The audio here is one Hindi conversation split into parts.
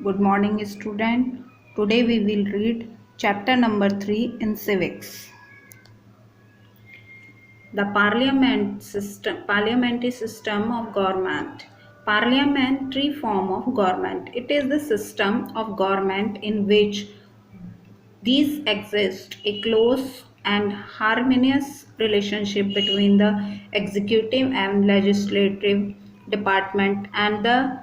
Good morning, student. Today we will read chapter number 3 in civics. The parliamentary system of government. Parliamentary form of government. It is the system of government in which these exist a close and harmonious relationship between the executive and legislative department, and the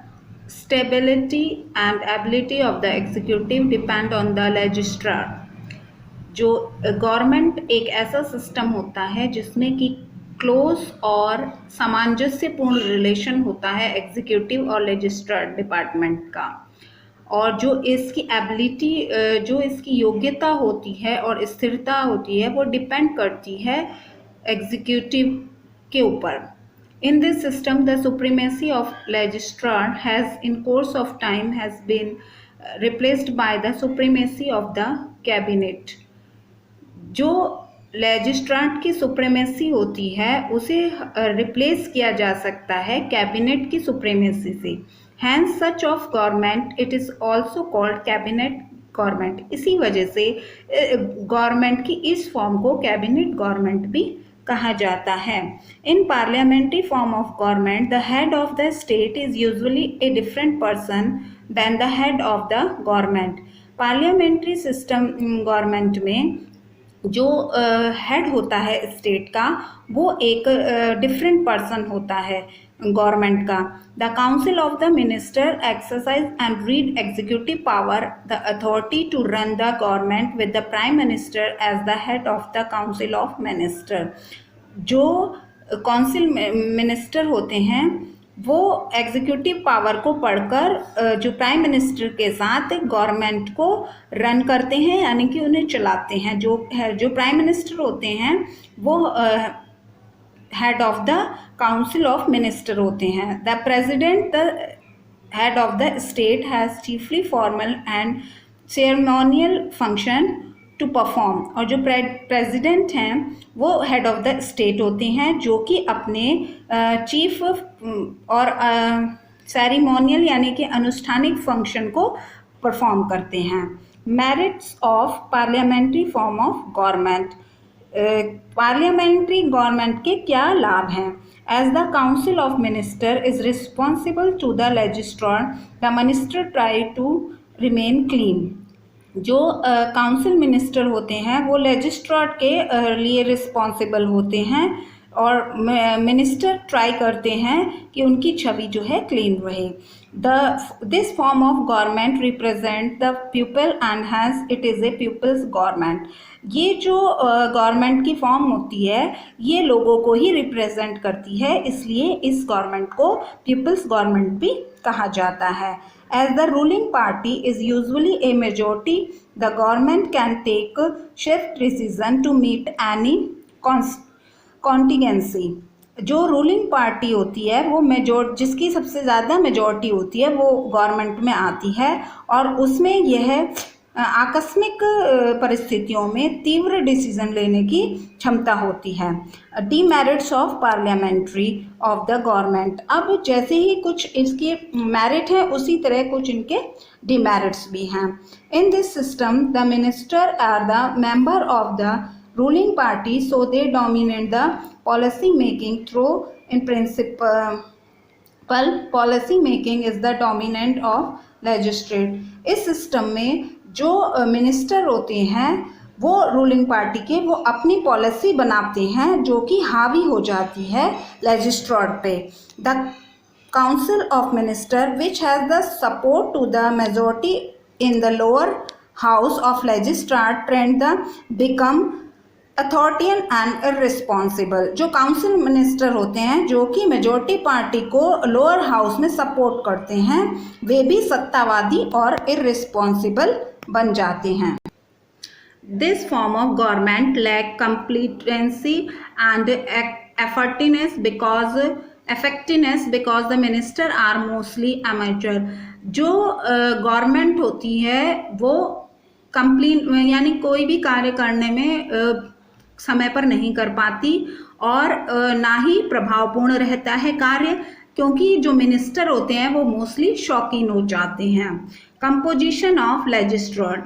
stability and ability of the executive depend on the legislatture. जो गवर्नमेंट एक ऐसा सिस्टम होता है जिसमें कि क्लोज और सामंजस्यपूर्ण रिलेशन होता है एग्जीक्यूटिव और लेजिस्लेटिव डिपार्टमेंट का, और जो इसकी एबिलिटी, जो इसकी योग्यता होती है और स्थिरता होती है, वो डिपेंड करती है एग्जीक्यूटिव के ऊपर. In this system, the supremacy of legislature has, in course of time, has been replaced by the supremacy of the cabinet. जो लेजिस्ट्रेट की सुप्रीमेसी होती है उसे रिप्लेस किया जा सकता है कैबिनेट की सुप्रीमेसी से. Hence such of government it is also called cabinet government. इसी वजह से गवर्नमेंट की इस फॉर्म को कैबिनेट गवर्नमेंट भी कहा जाता है. In parliamentary form of government the head of the state is usually a different person than the head of the government. Parliamentary system government में जो हेड होता है स्टेट का वो एक डिफरेंट पर्सन होता है गवर्नमेंट का. The council of the minister exercise and read executive power the authority to run the government with the prime minister as the head of the council of minister. जो काउंसिल मिनिस्टर होते हैं वो एग्जीक्यूटिव पावर को पढ़कर जो प्राइम मिनिस्टर के साथ गवर्नमेंट को रन करते हैं, यानी कि उन्हें चलाते हैं. जो प्राइम मिनिस्टर होते हैं वो head of the council of minister होते हैं. The president the head of the state has chiefly formal and ceremonial function to perform. और जो प्रेसिडेंट हैं वो हेड ऑफ द स्टेट होते हैं जो कि अपने चीफ और सेरेमोनियल यानी कि अनुष्ठानिक फंक्शन को परफॉर्म करते हैं. Merits of parliamentary form of government. Parliamentary government के क्या लाभ हैं? As the council of minister is responsible to the legislator, the minister try to remain clean. जो काउंसिल मिनिस्टर होते हैं वो लेजिस्लेट के लिए रिस्पॉन्सिबल होते हैं और मिनिस्टर ट्राई करते हैं कि उनकी छवि जो है क्लीन रहे. This form of government represent the people and has it is a people's government. ये जो गवर्नमेंट की फॉर्म होती है ये लोगों को ही रिप्रेजेंट करती है, इसलिए इस गवर्नमेंट को पीपल्स गवर्नमेंट भी कहा जाता है. As the ruling party is usually a majority, the government can take swift decision to meet any contingency. जो रूलिंग पार्टी होती है वो जिसकी सबसे ज़्यादा मेजॉरिटी होती है वो गवर्नमेंट में आती है और उसमें यह आकस्मिक परिस्थितियों में तीव्र डिसीजन लेने की क्षमता होती है. Demerits of parliamentary of the government. अब जैसे ही कुछ इसके मेरिट हैं उसी तरह कुछ इनके डीमेरिट्स भी हैं. In this system the minister are the member of the ruling party, so they dominate the policy making through in principle policy making is the dominant of legislate. इस सिस्टम में जो मिनिस्टर होते हैं वो रूलिंग पार्टी के वो अपनी पॉलिसी बनाते हैं जो कि हावी हो जाती है लेजिस्लेट पे. The council of minister which has the support to the majority in the lower house of legislate trend the become authoritarian and irresponsible. जो काउंसिल मिनिस्टर होते हैं जो कि मेजॉरिटी पार्टी को लोअर हाउस में सपोर्ट करते हैं वे भी सत्तावादी और इररिस्पॉन्सिबल बन जाते हैं. This form of government lack competency and effectiveness because the minister are mostly amateur. जो गवर्नमेंट होती है वो कंप्लीट यानी कोई भी कार्य करने में समय पर नहीं कर पाती और ना ही प्रभावपूर्ण रहता है कार्य, क्योंकि जो मिनिस्टर होते हैं वो मोस्टली शौकीन हो जाते हैं। कंपोजिशन ऑफ लेजिस्लेचर,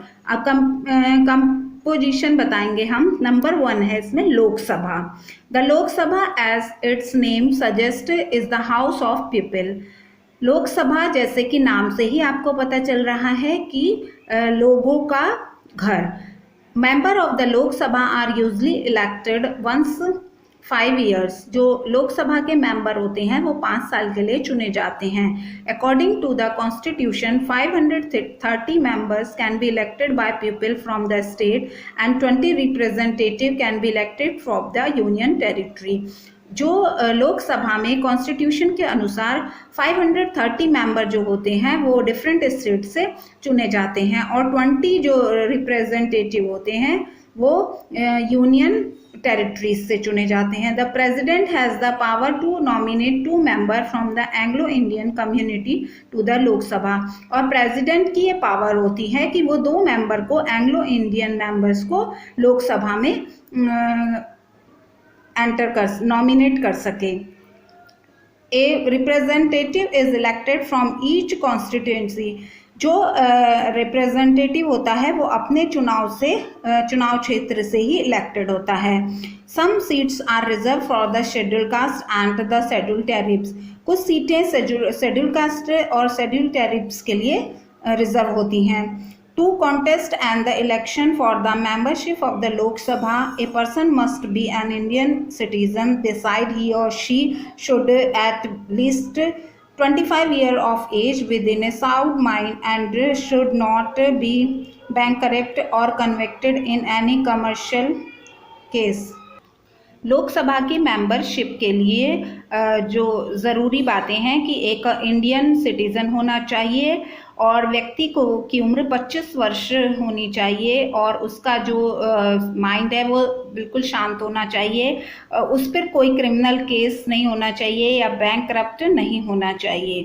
कंपोजिशन बताएंगे हम। नंबर 1 है इसमें Lok Sabha. The Lok Sabha as its name suggest is the house of people. Lok Sabha जैसे कि नाम से ही आपको पता चल रहा है कि लोगों का घर। Member of the Lok Sabha are usually elected once 5 years। जो लोकसभा के मेंबर होते हैं वो 5 साल के लिए चुने जाते हैं। According to the constitution 530 members can be elected by people from the state and 20 representative can be elected from the union territory. जो लोकसभा में कॉन्स्टिट्यूशन के अनुसार 530 मेंबर जो होते हैं वो डिफरेंट स्टेट से चुने जाते हैं और 20 जो रिप्रेजेंटेटिव होते हैं वो यूनियन टेरिटरीज से चुने जाते हैं। The president has the power to nominate 2 member from the Anglo Indian community to the Lok Sabha. और प्रेसिडेंट की ये पावर होती है कि वो 2 मेंबर को एंग्लो इंडियन मेंबर्स को लोकसभा में नॉमिनेट कर सके। A representative is elected from each constituency. जो रिप्रेजेंटेटिव होता है वो अपने चुनाव क्षेत्र से ही इलेक्टेड होता है। Some seats are reserve for the schedule caste and the schedule tribes. कुछ सीटें शेड्यूल कास्ट और शेड्यूल ट्राइब्स के लिए रिजर्व होती हैं। To contest and the election for the membership of the Lok Sabha, a person must be an Indian citizen. Beside, he or she should at least 25 years of age, within a sound mind, and should not be bankrupt or convicted in any commercial case. Lok Sabha की मेंबरशिप के लिए जो ज़रूरी बातें हैं कि एक इंडियन सिटीज़न होना चाहिए और व्यक्ति की उम्र 25 वर्ष होनी चाहिए और उसका जो माइंड है वो बिल्कुल शांत होना चाहिए। उस पर कोई क्रिमिनल केस नहीं होना चाहिए या बैंकरप्ट नहीं होना चाहिए।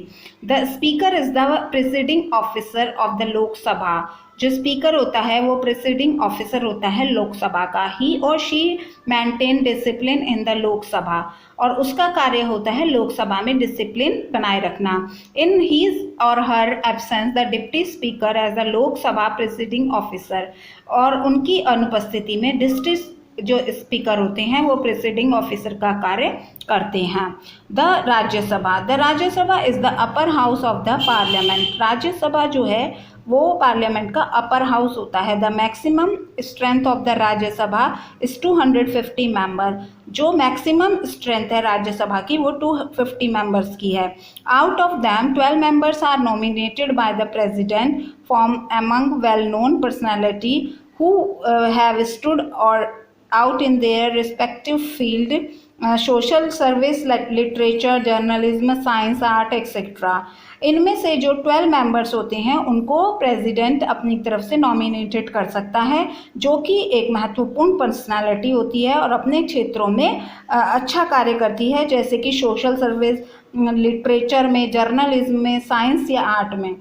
The speaker is the presiding officer of the Lok Sabha. जो स्पीकर होता है वो प्रेसिडिंग ऑफिसर होता है लोकसभा का। ही और she maintain discipline in the Lok Sabha, और उसका कार्य होता है लोकसभा में डिसिप्लिन बनाए रखना। In his or her absence the deputy speaker as the Lok Sabha presiding officer, और उनकी अनुपस्थिति में डिस्ट्रिक्ट जो स्पीकर होते हैं वो प्रेसिडिंग ऑफिसर का कार्य करते हैं। The Rajya Sabha is the upper house of the parliament. Rajya Sabha जो है वो पार्लियामेंट का अपर हाउस होता है। The maximum strength of the Rajya Sabha is 250 member. जो मैक्सिमम स्ट्रेंथ है राज्यसभा की वो 250 मेंबर्स की है। Out of them 12 members are nominated by the president from among well known personality who have stood और out in their respective field, social service, literature, journalism, science, art, etc. इनमें से जो 12 मेंबर्स होते हैं उनको प्रेसिडेंट अपनी तरफ से नॉमिनेटेड कर सकता है, जो कि एक महत्वपूर्ण पर्सनालिटी होती है और अपने क्षेत्रों में अच्छा कार्य करती है, जैसे कि सोशल सर्विस, लिटरेचर में, जर्नलिज्म में, साइंस या आर्ट में।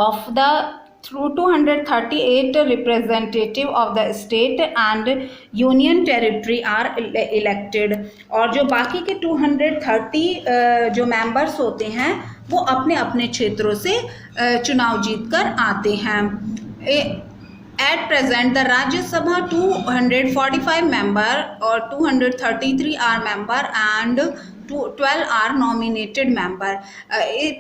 Of the through 238 representative of the state and union territory are elected। और जो बाकी के 230 जो मेंबर्स होते हैं वो अपने अपने क्षेत्रों से चुनाव जीतकर आते हैं। At present, the Rajya Sabha 245 member और 233 are member and 12 are nominated member।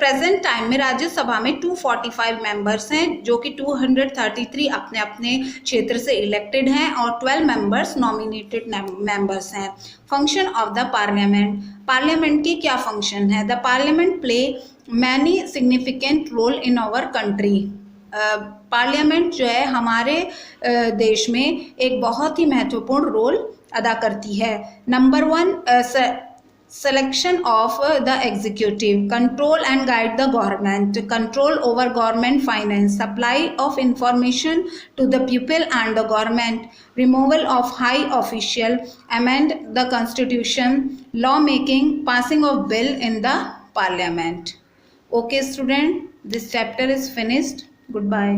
Present time में राज्यसभा में 245 मेंबर्स हैं जो कि 233 अपने अपने क्षेत्र से इलेक्टेड हैं और 12 मेंबर्स नॉमिनेटेड मेंबर्स हैं। Function of the parliament. Parliament की क्या फंक्शन है? The parliament play many significant role in our country. Parliament जो है हमारे देश में एक बहुत ही महत्वपूर्ण रोल अदा करती है। Number 1 selection of the executive, control and guide the government, control over government finance, supply of information to the people and the government, removal of high official, amend the constitution, law making, passing of bill in the parliament। Okay student, this chapter is finished. Goodbye.